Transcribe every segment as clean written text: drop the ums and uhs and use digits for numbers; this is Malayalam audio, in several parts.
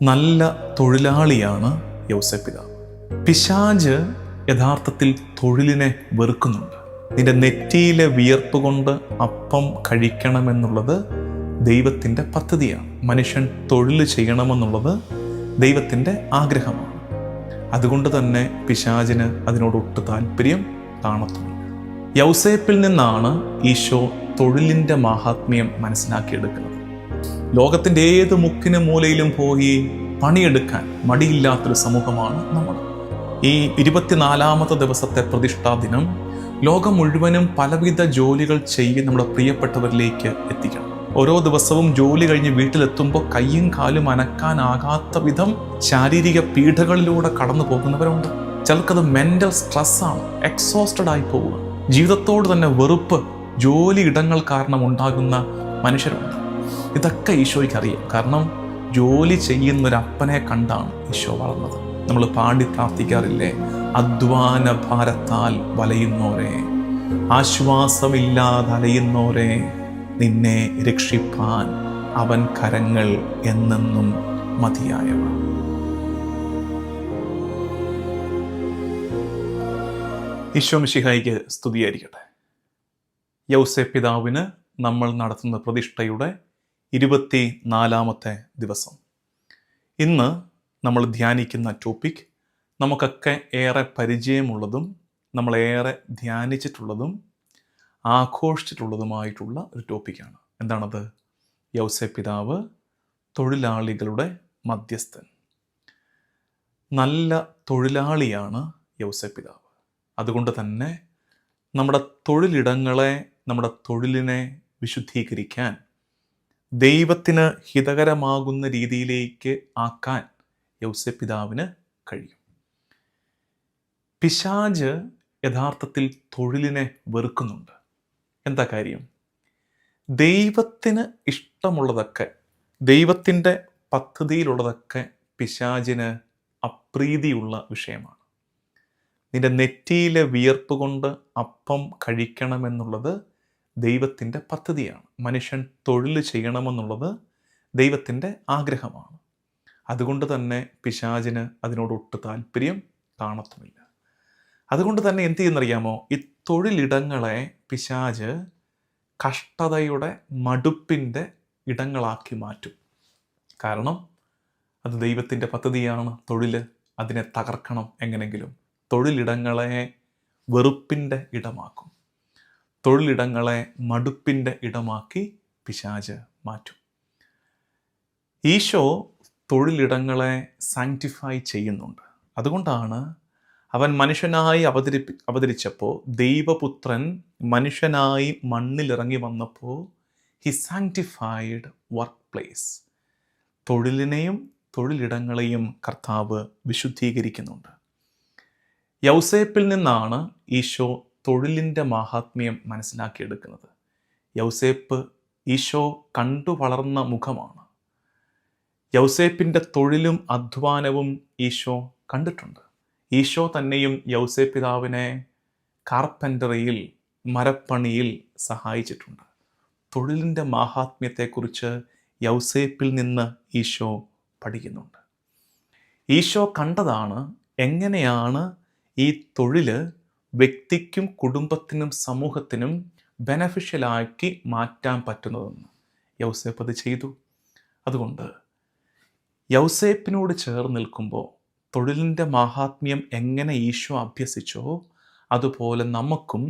നല്ല തൊഴിലാളിയാണ് യൗസേപ്പ് പിതാവ്. പിശാച് യഥാർത്ഥത്തിൽ തൊഴിലിനെ വെറുക്കുന്നുണ്ട്. നിന്റെ നെറ്റിയിലെ വിയർപ്പ് കൊണ്ട് അപ്പം കഴിക്കണമെന്നുള്ളത് ദൈവത്തിൻ്റെ പദ്ധതിയാണ്. മനുഷ്യൻ തൊഴിൽ ചെയ്യണമെന്നുള്ളത് ദൈവത്തിൻ്റെ ആഗ്രഹമാണ്. അതുകൊണ്ട് തന്നെ പിശാചിന് അതിനോട് ഒട്ടും താല്പര്യം കാണത്തുമില്ല. യൗസേപ്പിൽ നിന്നാണ് ഈശോ തൊഴിലിൻ്റെ മാഹാത്മ്യം മനസ്സിലാക്കിയെടുക്കുന്നത്. ലോകത്തിൻ്റെ ഏത് മുക്കിനും മൂലയിലും പോയി പണിയെടുക്കാൻ മടിയില്ലാത്തൊരു സമൂഹമാണ് നമ്മൾ. ഈ 24-ാമത്തെ ദിവസത്തെ പ്രതിഷ്ഠാ ദിനം ലോകം മുഴുവനും പലവിധ ജോലികൾ ചെയ്ത് നമ്മുടെ പ്രിയപ്പെട്ടവരിലേക്ക് എത്തിക്കണം. ഓരോ ദിവസവും ജോലി കഴിഞ്ഞ് വീട്ടിലെത്തുമ്പോൾ കയ്യും കാലും അനക്കാനാകാത്ത വിധം ശാരീരിക പീഡകളിലൂടെ കടന്നു പോകുന്നവരുണ്ട്. ചിലർക്കത് മെൻ്റൽ സ്ട്രെസ്സാണ്, എക്സോസ്റ്റഡ് ആയി പോവുക, ജീവിതത്തോട് തന്നെ വെറുപ്പ് ജോലി ഇടങ്ങൾ കാരണം ഉണ്ടാകുന്ന മനുഷ്യരുണ്ട്. ഇതൊക്കെ ഈശോയ്ക്ക് അറിയാം. കാരണം ജോലി ചെയ്യുന്നൊരപ്പനെ കണ്ടാണ് ഈശോ വളർന്നത്. നമ്മൾ പാടി പ്രാർത്ഥിക്കാറില്ലേ, അധ്വാന ഭാരത്താൽ വലയുന്നോരെ, ആശ്വാസമില്ലാതെ അലയുന്നോരെ, നിന്നെ രക്ഷിപ്പാൻ അവൻ കരങ്ങൾ എന്നെന്നും മതിയായവ. ഈശോ മിശിഹായിക്ക് സ്തുതിയായിരിക്കട്ടെ. യൗസേപ്പ് പിതാവിന് നമ്മൾ നടത്തുന്ന പ്രതിഷ്ഠയുടെ 24-ാമത്തെ ദിവസം. ഇന്ന് നമ്മൾ ധ്യാനിക്കുന്ന ടോപ്പിക് നമുക്കൊക്കെ ഏറെ പരിചയമുള്ളതും നമ്മളേറെ ധ്യാനിച്ചിട്ടുള്ളതും ആഘോഷിച്ചിട്ടുള്ളതുമായിട്ടുള്ള ഒരു ടോപ്പിക്കാണ്. എന്താണത്? യൗസേപ്പ് പിതാവ്, തൊഴിലാളികളുടെ മധ്യസ്ഥൻ. നല്ല തൊഴിലാളിയാണ് യൗസേപ്പ് പിതാവ്. അതുകൊണ്ട് തന്നെ നമ്മുടെ തൊഴിലിടങ്ങളെ, നമ്മുടെ തൊഴിലിനെ വിശുദ്ധീകരിക്കാൻ, ദൈവത്തിന് ഹിതകരമാകുന്ന രീതിയിലേക്ക് ആക്കാൻ യൗസേപ്പ് പിതാവിന് കഴിയും. പിശാച് യഥാർത്ഥത്തിൽ തൊഴിലിനെ വെറുക്കുന്നുണ്ട്. എന്താ കാര്യം? ദൈവത്തിന് ഇഷ്ടമുള്ളതൊക്കെ, ദൈവത്തിൻ്റെ പദ്ധതിയിലുള്ളതൊക്കെ പിശാചിന് അപ്രീതിയുള്ള വിഷയമാണ്. നിന്റെ നെറ്റിയിലെ വിയർപ്പ് കൊണ്ട് അപ്പം കഴിക്കണമെന്നുള്ളത് ദൈവത്തിൻ്റെ പദ്ധതിയാണ്. മനുഷ്യൻ തൊഴിൽ ചെയ്യണമെന്നുള്ളത് ദൈവത്തിൻ്റെ ആഗ്രഹമാണ്. അതുകൊണ്ട് തന്നെ പിശാചിന് അതിനോട് ഒട്ടും താല്പര്യം കാണത്തുമില്ല. അതുകൊണ്ട് തന്നെ എന്ത് ചെയ്യുന്നറിയാമോ? ഈ തൊഴിലിടങ്ങളെ പിശാച് കഷ്ടതയുടെ, മടുപ്പിൻ്റെ ഇടങ്ങളാക്കി മാറ്റും. കാരണം അത് ദൈവത്തിൻ്റെ പദ്ധതിയാണ്. തൊഴിൽ, അതിനെ തകർക്കണം എങ്ങനെങ്കിലും. തൊഴിലിടങ്ങളെ വെറുപ്പിൻ്റെ ഇടമാക്കും. തൊഴിലിടങ്ങളെ മടുപ്പിൻ്റെ ഇടമാക്കി പിശാച് മാറ്റും. ഈശോ തൊഴിലിടങ്ങളെ സാങ്ക്ടിഫൈ ചെയ്യുന്നുണ്ട്. അതുകൊണ്ടാണ് അവൻ മനുഷ്യനായി അവതരിച്ചപ്പോൾ, ദൈവപുത്രൻ മനുഷ്യനായി മണ്ണിലിറങ്ങി വന്നപ്പോൾ, ഹി സാങ്ക്ടിഫൈഡ് വർക്ക് പ്ലേസ്. തൊഴിലിനെയും തൊഴിലിടങ്ങളെയും കർത്താവ് വിശുദ്ധീകരിക്കുന്നുണ്ട്. യൗസേപ്പിൽ നിന്നാണ് ഈശോ തൊഴിലിൻ്റെ മാഹാത്മ്യം മനസ്സിലാക്കിയെടുക്കുന്നത്. യൗസേപ്പ് ഈശോ കണ്ടു വളർന്ന മുഖമാണ്. യൗസേപ്പിൻ്റെ തൊഴിലും അധ്വാനവും ഈശോ കണ്ടിട്ടുണ്ട്. ഈശോ തന്നെയും യൗസേപ്പ് പിതാവിനെ കാർപ്പൻ്ററിയിൽ, മരപ്പണിയിൽ സഹായിച്ചിട്ടുണ്ട്. തൊഴിലിൻ്റെ മാഹാത്മ്യത്തെക്കുറിച്ച് യൗസേപ്പിൽ നിന്ന് ഈശോ പഠിക്കുന്നുണ്ട്. ഈശോ കണ്ടതാണ് എങ്ങനെയാണ് ഈ തൊഴിൽ വ്യക്തിക്കും കുടുംബത്തിനും സമൂഹത്തിനും ബെനഫിഷ്യലാക്കി മാറ്റാൻ പറ്റുന്നതെന്ന്. യൗസേപ്പ് അത് ചെയ്തു. അതുകൊണ്ട് യൗസേപ്പിനോട് ചേർന്ന് നിൽക്കുമ്പോൾ തൊഴിലിൻ്റെ മാഹാത്മ്യം എങ്ങനെ ഈശോ അഭ്യസിച്ചോ അതുപോലെ നമുക്കും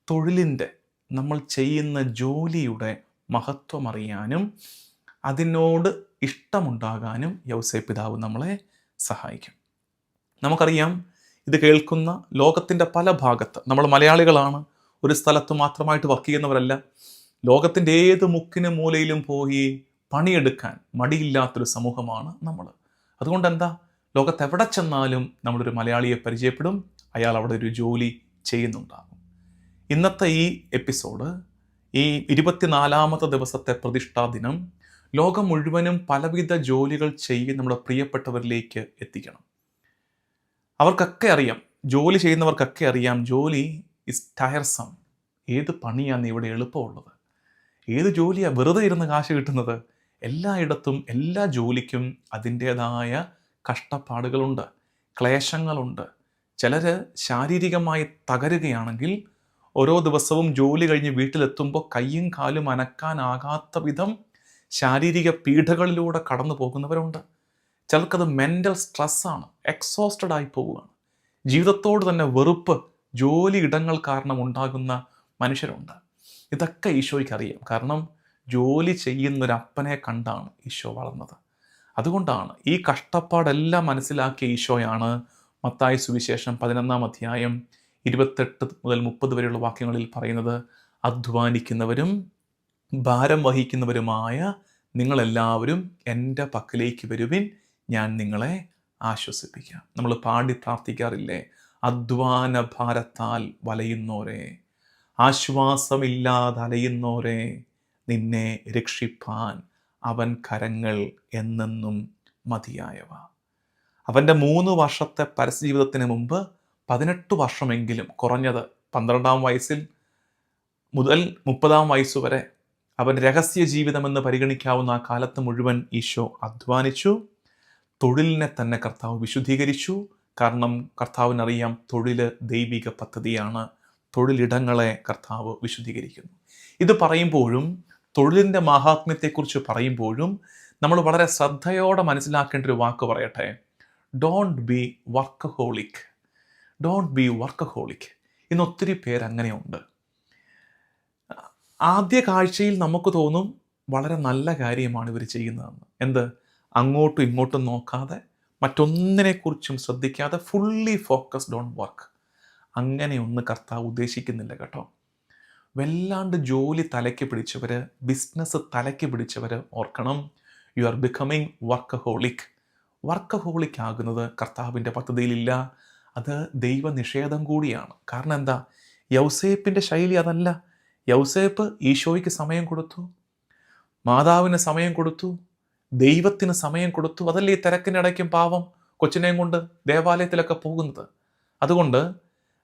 തൊഴിലിൻ്റെ, നമ്മൾ ചെയ്യുന്ന ജോലിയുടെ മഹത്വം അറിയാനും അതിനോട് ഇഷ്ടമുണ്ടാകാനും യൗസേപ്പ് പിതാവ് നമ്മളെ സഹായിക്കും. നമുക്കറിയാം, ഇത് കേൾക്കുന്ന ലോകത്തിൻ്റെ പല ഭാഗത്ത്, നമ്മൾ മലയാളികളാണ്, ഒരു സ്ഥലത്ത് മാത്രമായിട്ട് വർക്ക് ചെയ്യുന്നവരല്ല. ലോകത്തിൻ്റെ ഏത് മുക്കിനും മൂലയിലും പോയി പണിയെടുക്കാൻ മടിയില്ലാത്തൊരു സമൂഹമാണ് നമ്മൾ. അതുകൊണ്ട് എന്താ, ലോകത്ത് എവിടെ ചെന്നാലും നമ്മളൊരു മലയാളിയെ പരിചയപ്പെടും, അയാൾ അവിടെ ഒരു ജോലി ചെയ്യുന്നുണ്ടാകും. ഇന്നത്തെ ഈ എപ്പിസോഡ്, ഈ 24-ാമത്തെ ദിവസത്തെ പ്രതിഷ്ഠാ ദിനം ലോകം മുഴുവനും പലവിധ ജോലികൾ ചെയ്ത് നമ്മുടെ പ്രിയപ്പെട്ടവരിലേക്ക് എത്തിക്കണം. അവർക്കൊക്കെ അറിയാം, ജോലി ചെയ്യുന്നവർക്കൊക്കെ അറിയാം, ജോലി ഇസ് ടയർസം. ഏത് പണിയാണ് ഇവിടെ എളുപ്പമുള്ളത്? ഏത് ജോലിയാണ് വെറുതെ ഇരുന്ന് കാശ് കിട്ടുന്നത്? എല്ലായിടത്തും എല്ലാ ജോലിക്കും അതിൻ്റേതായ കഷ്ടപ്പാടുകളുണ്ട്, ക്ലേശങ്ങളുണ്ട്. ചിലർ ശാരീരികമായി തകരുകയാണെങ്കിൽ ഓരോ ദിവസവും ജോലി കഴിഞ്ഞ് വീട്ടിലെത്തുമ്പോൾ കയ്യും കാലും അനക്കാനാകാത്ത വിധം ശാരീരിക പീഡകളിലൂടെ കടന്നു പോകുന്നവരുണ്ട്. ചിലർക്കത് മെൻ്റൽ സ്ട്രെസ്സാണ്, എക്സോസ്റ്റഡ് ആയി പോവുകയാണ്. ജീവിതത്തോട് തന്നെ വെറുപ്പ് ജോലി ഇടങ്ങൾ കാരണം ഉണ്ടാകുന്ന മനുഷ്യരുണ്ട്. ഇതൊക്കെ ഈശോയ്ക്ക് അറിയാം. കാരണം ജോലി ചെയ്യുന്നൊരപ്പനെ കണ്ടാണ് ഈശോ വളർന്നത്. അതുകൊണ്ടാണ് ഈ കഷ്ടപ്പാടെല്ലാം മനസ്സിലാക്കിയ ഈശോയാണ് മത്തായി സുവിശേഷം 11-ാം അധ്യായം 28 മുതൽ 30 വരെയുള്ള വാക്യങ്ങളിൽ പറയുന്നത്, അധ്വാനിക്കുന്നവരും ഭാരം വഹിക്കുന്നവരുമായ നിങ്ങളെല്ലാവരും എൻ്റെ പക്കലേക്ക് വരുവിൻ, ഞാൻ നിങ്ങളെ ആശ്വസിപ്പിക്കാം. നമ്മൾ പാടി പ്രാർത്ഥിക്കാറില്ലേ, അധ്വാന ഭാരത്താൽ വലയുന്നോരെ, ആശ്വാസമില്ലാതെ അലയുന്നോരെ, നിന്നെ രക്ഷിപ്പാൻ അവൻ കരങ്ങൾ എന്നെന്നും മതിയായവ. അവൻ്റെ 3 വർഷത്തെ പരസ്യജീവിതത്തിന് മുമ്പ് 18 വർഷമെങ്കിലും, കുറഞ്ഞത് 12-ാം വയസ്സിൽ മുതൽ 30-ാം വയസ്സ് വരെ അവൻ രഹസ്യ ജീവിതമെന്ന് പരിഗണിക്കാവുന്ന ആ കാലത്ത് മുഴുവൻ ഈശോ അധ്വാനിച്ചു. തൊഴിലിനെ തന്നെ കർത്താവ് വിശുദ്ധീകരിച്ചു. കാരണം കർത്താവിനറിയാം തൊഴിൽ ദൈവിക പദ്ധതിയാണ്. തൊഴിലിടങ്ങളെ കർത്താവ് വിശുദ്ധീകരിക്കുന്നു. ഇത് പറയുമ്പോഴും, തൊഴിലിൻ്റെ മഹാത്മ്യത്തെക്കുറിച്ച് പറയുമ്പോഴും നമ്മൾ വളരെ ശ്രദ്ധയോടെ മനസ്സിലാക്കേണ്ട ഒരു വാക്ക് പറയട്ടെ, don't be workaholic. Don't be workaholic. ഇന്ന് ഒത്തിരി പേരങ്ങനെയുണ്ട്. ആദ്യ കാഴ്ചയിൽ നമുക്ക് തോന്നും വളരെ നല്ല കാര്യമാണ് ഇവർ ചെയ്യുന്നതെന്ന്. എന്ത്? അങ്ങോട്ടും ഇങ്ങോട്ടും നോക്കാതെ, മറ്റൊന്നിനെക്കുറിച്ചും ശ്രദ്ധിക്കാതെ, ഫുള്ളി ഫോക്കസ്ഡ് ഓൺ വർക്ക്. അങ്ങനെയൊന്നും കർത്താവ് ഉദ്ദേശിക്കുന്നില്ല കേട്ടോ. വല്ലാണ്ട് ജോലി തലയ്ക്ക് പിടിച്ചവർ, ബിസിനസ് തലയ്ക്ക് പിടിച്ചവർ ഓർക്കണം, you are becoming workaholic. Workaholic ആകുന്നത് കർത്താവിൻ്റെ പദ്ധതിയിലില്ല. അത് ദൈവനിഷേധം കൂടിയാണ്. കാരണം എന്താ? യൗസേപ്പിൻ്റെ ശൈലി അതല്ല. യൗസേപ്പ് ഈശോയ്ക്ക് സമയം കൊടുത്തു, മാതാവിന് സമയം കൊടുത്തു, ദൈവത്തിന് സമയം കൊടുത്തു. അതല്ലേ ഈ തിരക്കിനിടയ്ക്കും പാവം കൊച്ചിനെയും കൊണ്ട് ദേവാലയത്തിലൊക്കെ പോകുന്നത്. അതുകൊണ്ട്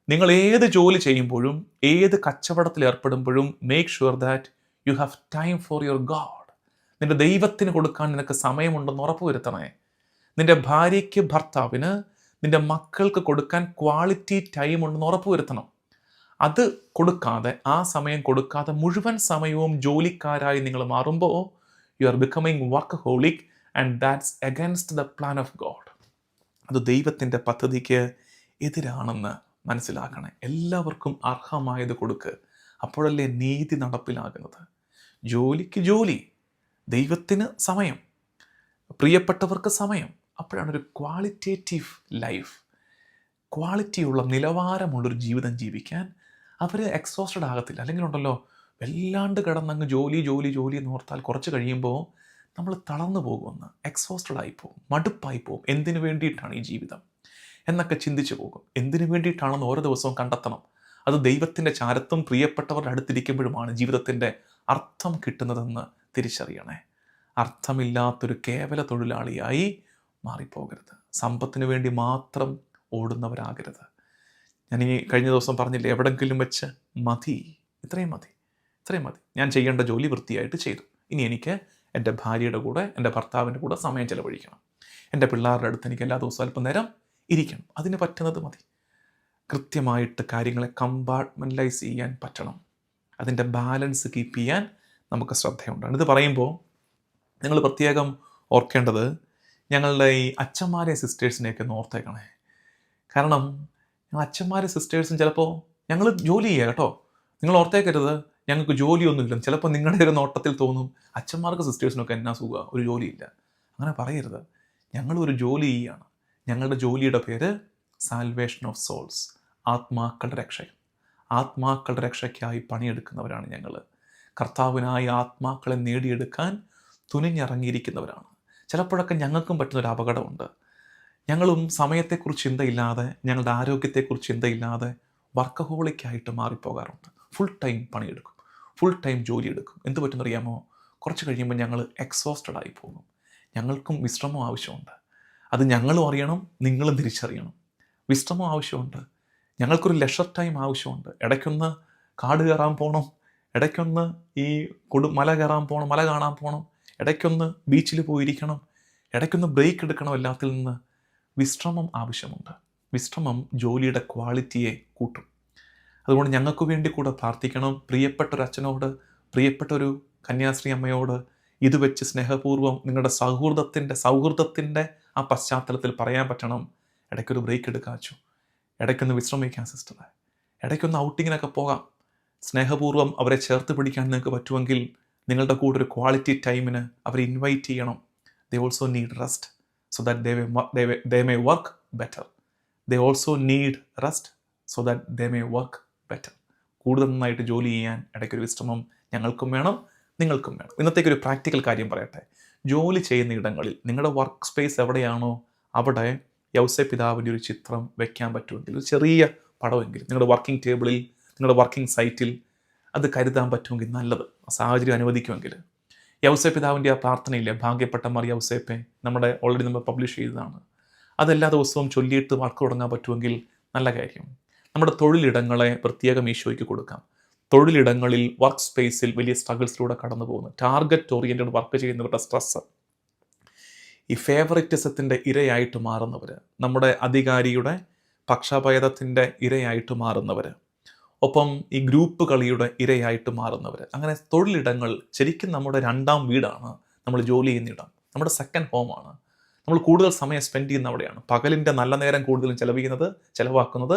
നിങ്ങൾ ഏത് ജോലി ചെയ്യുമ്പോഴും, ഏത് കച്ചവടത്തിൽ ഏർപ്പെടുമ്പോഴും, make sure that you have time for your God. നിന്റെ ദൈവത്തിന് കൊടുക്കാൻ നിനക്ക് സമയമുണ്ടെന്ന് ഉറപ്പുവരുത്തണേ. നിന്റെ ഭാര്യയ്ക്ക്, ഭർത്താവിന്, നിന്റെ മക്കൾക്ക് കൊടുക്കാൻ ക്വാളിറ്റി ടൈം ഉണ്ടെന്ന് ഉറപ്പുവരുത്തണം. അത് കൊടുക്കാതെ, ആ സമയം കൊടുക്കാതെ മുഴുവൻ സമയവും ജോലിക്കാരായി നിങ്ങൾ മാറുമ്പോൾ you are becoming workaholic and that's against the plan of God. അത് ദൈവത്തിൻ്റെ പദ്ധതിക്ക് എതിരാണെന്ന് മനസ്സിലാക്കണേ. എല്ലാവർക്കും അർഹമായത് കൊടുക്ക്. അപ്പോഴല്ലേ നീതി നടപ്പിലാകുന്നത്. ജോലിക്ക് ജോലി, ദൈവത്തിന് സമയം, പ്രിയപ്പെട്ടവർക്ക് സമയം. അപ്പോഴാണ് ഒരു ക്വാളിറ്റേറ്റീവ് ലൈഫ്, ക്വാളിറ്റിയുള്ള നിലവാരമുള്ളൊരു ജീവിതം ജീവിക്കാൻ അവർ എക്സോസ്റ്റഡ് ആകത്തില്ല. അല്ലെങ്കിൽ ഉണ്ടല്ലോ, വല്ലാണ്ട് കിടന്നങ്ങ് ജോലി ജോലി ജോലി എന്ന് ഓർത്താൽ കുറച്ച് കഴിയുമ്പോൾ നമ്മൾ തളർന്നു പോകുമെന്ന്, എക്സോസ്റ്റഡ് ആയി പോകും, മടുപ്പായി പോകും. എന്തിനു വേണ്ടിയിട്ടാണ് ഈ ജീവിതം എന്നൊക്കെ ചിന്തിച്ചു പോകും. എന്തിനു വേണ്ടിയിട്ടാണെന്ന് ഓരോ ദിവസവും കണ്ടെത്തണം. അത് ദൈവത്തിൻ്റെ ചാരത്തും പ്രിയപ്പെട്ടവരുടെ അടുത്തിരിക്കുമ്പോഴുമാണ് ജീവിതത്തിൻ്റെ അർത്ഥം കിട്ടുന്നതെന്ന് തിരിച്ചറിയണേ. അർത്ഥമില്ലാത്തൊരു കേവല തൊഴിലാളിയായി മാറിപ്പോകരുത്. സമ്പത്തിന് വേണ്ടി മാത്രം ഓടുന്നവരാകരുത്. ഞാൻ ഈ കഴിഞ്ഞ ദിവസം പറഞ്ഞില്ലേ, എവിടെങ്കിലും വെച്ച് മതി, ഇത്രയും മതി, ഇത്രയും മതി. ഞാൻ ചെയ്യേണ്ട ജോലി വൃത്തിയായിട്ട് ചെയ്തു. ഇനി എനിക്ക് എൻ്റെ ഭാര്യയുടെ കൂടെ, എൻ്റെ ഭർത്താവിൻ്റെ കൂടെ സമയം ചെലവഴിക്കണം. എൻ്റെ പിള്ളേരുടെ അടുത്ത് എനിക്ക് എല്ലാ ദിവസവും അല്പം നേരം ഇരിക്കണം. അതിന് പറ്റുന്നത് മതി. കൃത്യമായിട്ട് കാര്യങ്ങളെ കമ്പാർട്ട്മെൻ്റലൈസ് ചെയ്യാൻ പറ്റണം. അതിൻ്റെ ബാലൻസ് കീപ്പ് ചെയ്യാൻ നമുക്ക് ശ്രദ്ധയുണ്ടാണ്. ഇത് പറയുമ്പോൾ നിങ്ങൾ പ്രത്യേകം ഓർക്കേണ്ടത്, ഞങ്ങളുടെ ഈ അച്ഛന്മാരെ സിസ്റ്റേഴ്സിനെയൊക്കെ ഒന്ന് ഓർത്തേക്കണേ. കാരണം ഞങ്ങൾ അച്ഛന്മാരെ സിസ്റ്റേഴ്സും ചിലപ്പോൾ, ഞങ്ങൾ ജോലി ചെയ്യുക കേട്ടോ, നിങ്ങൾ ഓർത്തേക്കരുത് ഞങ്ങൾക്ക് ജോലിയൊന്നുമില്ല. ചിലപ്പോൾ നിങ്ങളുടെ ഒരു നോട്ടത്തിൽ തോന്നും അച്ഛന്മാർക്ക് സിസ്റ്റേഴ്സിനൊക്കെ എന്നാ സുഖം, ഒരു ജോലിയില്ല. അങ്ങനെ പറയരുത്. ഞങ്ങളൊരു ജോലി ചെയ്യുകയാണ്. ഞങ്ങളുടെ ജോലിയുടെ പേര് സാൽവേഷൻ ഓഫ് സോൾസ്, ആത്മാക്കളുടെ രക്ഷ. ആത്മാക്കളുടെ രക്ഷയ്ക്കായി പണിയെടുക്കുന്നവരാണ് ഞങ്ങൾ. കർത്താവിനായി ആത്മാക്കളെ നേടിയെടുക്കാൻ തുനിഞ്ഞിറങ്ങിയിരിക്കുന്നവരാണ്. ചിലപ്പോഴൊക്കെ ഞങ്ങൾക്കും പറ്റുന്നൊരു അപകടമുണ്ട്. ഞങ്ങളും സമയത്തെക്കുറിച്ച് ചിന്തയില്ലാതെ, ഞങ്ങളുടെ ആരോഗ്യത്തെക്കുറിച്ച് ചിന്തയില്ലാതെ വർക്കഹോളിക്കായിട്ട് മാറിപ്പോകാറുണ്ട്. ഫുൾ ടൈം പണിയെടുക്കും, ഫുൾ ടൈം ജോലി എടുക്കും. എന്ത് പറ്റുന്നറിയാമോ? കുറച്ച് കഴിയുമ്പോൾ ഞങ്ങൾ എക്സോസ്റ്റഡ് ആയി പോകും. ഞങ്ങൾക്കും വിശ്രമം ആവശ്യമുണ്ട്. അത് ഞങ്ങളും അറിയണം, നിങ്ങളും തിരിച്ചറിയണം. വിശ്രമം ആവശ്യമുണ്ട്. ഞങ്ങൾക്കൊരു ലെഷർ ടൈം ആവശ്യമുണ്ട്. ഇടയ്ക്കൊന്ന് കാട് കയറാൻ പോകണം, ഇടയ്ക്കൊന്ന് ഈ മല കയറാൻ പോകണം, മല കാണാൻ പോകണം, ഇടയ്ക്കൊന്ന് ബീച്ചിൽ പോയിരിക്കണം, ഇടയ്ക്കൊന്ന് ബ്രേക്ക് എടുക്കണം. എല്ലാത്തിൽ നിന്ന് വിശ്രമം ആവശ്യമുണ്ട്. വിശ്രമം ജോലിയുടെ ക്വാളിറ്റിയെ കൂട്ടും. അതുകൊണ്ട് ഞങ്ങൾക്ക് വേണ്ടി കൂടെ പ്രാർത്ഥിക്കണം. പ്രിയപ്പെട്ടൊരു അച്ഛനോട്, പ്രിയപ്പെട്ടൊരു കന്യാശ്രീ അമ്മയോട് ഇത് വെച്ച് സ്നേഹപൂർവ്വം നിങ്ങളുടെ സൗഹൃദത്തിൻ്റെ ആ പശ്ചാത്തലത്തിൽ പറയാൻ പറ്റണം, ഇടയ്ക്കൊരു ബ്രേക്ക് എടുക്കാച്ചു, ഇടയ്ക്കൊന്ന് വിശ്രമിക്കാം സിസ്റ്ററെ, ഇടയ്ക്കൊന്ന് ഔട്ടിങ്ങിനൊക്കെ പോകാം. സ്നേഹപൂർവ്വം അവരെ ചേർത്ത് പിടിക്കാൻ നിങ്ങൾക്ക് പറ്റുമെങ്കിൽ നിങ്ങളുടെ കൂടെ ഒരു ക്വാളിറ്റി ടൈമിന് അവരെ ഇൻവൈറ്റ് ചെയ്യണം. They also need rest so that they may work better. They also need rest so that they may work better. കൂടുതൽ നന്നായിട്ട് ജോലി ചെയ്യാൻ ഇടയ്ക്കൊരു വിശ്രമം ഞങ്ങൾക്കും വേണം, നിങ്ങൾക്കും വേണം. ഇന്നത്തേക്കൊരു പ്രാക്ടിക്കൽ കാര്യം പറയട്ടെ. ജോലി ചെയ്യുന്ന ഇടങ്ങളിൽ നിങ്ങളുടെ വർക്ക് സ്പേസ് എവിടെയാണോ അവിടെ യൗസേപ്പ് പിതാവിൻ്റെ ഒരു ചിത്രം വെക്കാൻ പറ്റുമെങ്കിൽ, ഒരു ചെറിയ പടമെങ്കിലും നിങ്ങളുടെ വർക്കിംഗ് ടേബിളിൽ, നിങ്ങളുടെ വർക്കിംഗ് സൈറ്റിൽ അത് കരുതാൻ പറ്റുമെങ്കിൽ നല്ലത്. സാഹചര്യം അനുവദിക്കുമെങ്കിൽ. യൗസേപ്പ് പിതാവിൻ്റെ ആ പ്രാർത്ഥനയില്ലേ, ഭാഗ്യപ്പെട്ട മറിയ യൗസേപ്പെ, ഓൾറെഡി നമ്മൾ പബ്ലിഷ് ചെയ്തതാണ്. അതെല്ലാ ദിവസവും ചൊല്ലിയിട്ട് വർക്ക് തുടങ്ങാൻ പറ്റുമെങ്കിൽ നല്ല കാര്യം. നമ്മുടെ തൊഴിലിടങ്ങളെ പ്രത്യേകം ഈശോയ്ക്ക് കൊടുക്കാം. തൊഴിലിടങ്ങളിൽ, വർക്ക് സ്പേസിൽ വലിയ സ്ട്രഗിൾസിലൂടെ കടന്നു പോകുന്നു. ടാർഗറ്റ് ഓറിയൻറ്റഡ് വർക്ക് ചെയ്യുന്നവരുടെ സ്ട്രെസ്സ്, ഈ ഫേവറിറ്റിസത്തിൻ്റെ ഇരയായിട്ട് മാറുന്നവർ, നമ്മുടെ അധികാരിയുടെ പക്ഷഭേദത്തിൻ്റെ ഇരയായിട്ട് മാറുന്നവർ, ഒപ്പം ഈ ഗ്രൂപ്പ് കളിയുടെ ഇരയായിട്ട് മാറുന്നവർ. അങ്ങനെ തൊഴിലിടങ്ങൾ ശരിക്കും നമ്മുടെ രണ്ടാം വീടാണ്. നമ്മൾ ജോലി ചെയ്യുന്ന ഇടം നമ്മുടെ സെക്കൻഡ് ഹോമാണ്. നമ്മൾ കൂടുതൽ സമയം സ്പെൻഡ് ചെയ്യുന്ന അവിടെയാണ്. പകലിൻ്റെ നല്ല നേരം കൂടുതലും ചിലവാക്കുന്നത്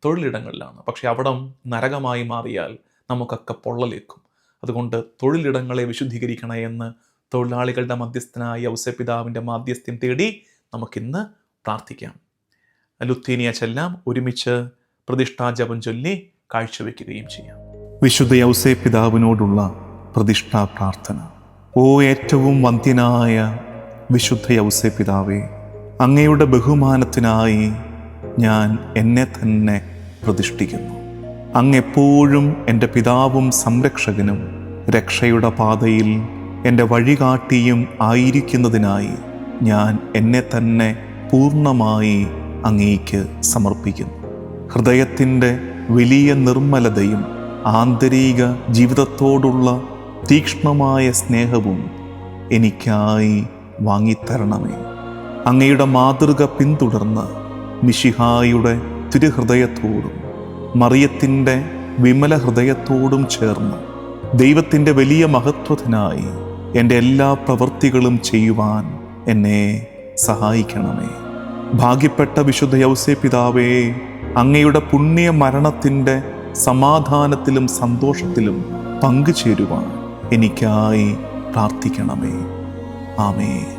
തൊഴിലിടങ്ങളിലാണ്. പക്ഷേ അവിടം നരകമായി മാറിയാൽ നമുക്കൊക്കെ പൊള്ളലേക്കും. അതുകൊണ്ട് തൊഴിലിടങ്ങളെ വിശുദ്ധീകരിക്കണേ എന്ന് തൊഴിലാളികളുടെ മധ്യസ്ഥനായ യൗസേപ്പ് പിതാവിൻ്റെ മാധ്യസ്ഥ്യം തേടി നമുക്കിന്ന് പ്രാർത്ഥിക്കാം. ലുത്തീനിയ ചെല്ലാം, ഒരുമിച്ച് പ്രതിഷ്ഠാജപം ചൊല്ലി കാഴ്ചവെക്കുകയും ചെയ്യാം. വിശുദ്ധ യൗസേപ്പ് പിതാവിനോടുള്ള പ്രതിഷ്ഠാ പ്രാർത്ഥന. ഓ ഏറ്റവും വന്ധ്യനായ വിശുദ്ധ യൗസേപ്പ് പിതാവേ, അങ്ങയുടെ ബഹുമാനത്തിനായി ഞാൻ എന്നെ തന്നെ പ്രതിഷ്ഠിക്കുന്നു. അങ്ങെപ്പോഴും എൻ്റെ പിതാവും സംരക്ഷകനും രക്ഷയുടെ പാതയിൽ എൻ്റെ വഴികാട്ടിയും ആയിരിക്കുന്നതിനായി ഞാൻ എന്നെ തന്നെ പൂർണ്ണമായി അങ്ങേക്ക് സമർപ്പിക്കുന്നു. ഹൃദയത്തിൻ്റെ വലിയ നിർമ്മലതയും ആന്തരിക ജീവിതത്തോടുള്ള തീക്ഷ്ണമായ സ്നേഹവും എനിക്കായി വാങ്ങിത്തരണമേ. അങ്ങയുടെ മാതൃക പിന്തുടർന്ന് മിശിഹായുടെ തിരുഹൃദയത്തോടും മറിയത്തിൻ്റെ വിമല ഹൃദയത്തോടും ചേർന്ന് ദൈവത്തിൻ്റെ വലിയ മഹത്വത്തിനായി എൻ്റെ എല്ലാ പ്രവൃത്തികളും ചെയ്യുവാൻ എന്നെ സഹായിക്കണമേ. ഭാഗ്യപ്പെട്ട വിശുദ്ധ യൗസേപ്പ് പിതാവേ, അങ്ങയുടെ പുണ്യ മരണത്തിൻ്റെ സമാധാനത്തിലും സന്തോഷത്തിലും പങ്കുചേരുവാൻ എനിക്കായി പ്രാർത്ഥിക്കണമേ. ആമേൻ.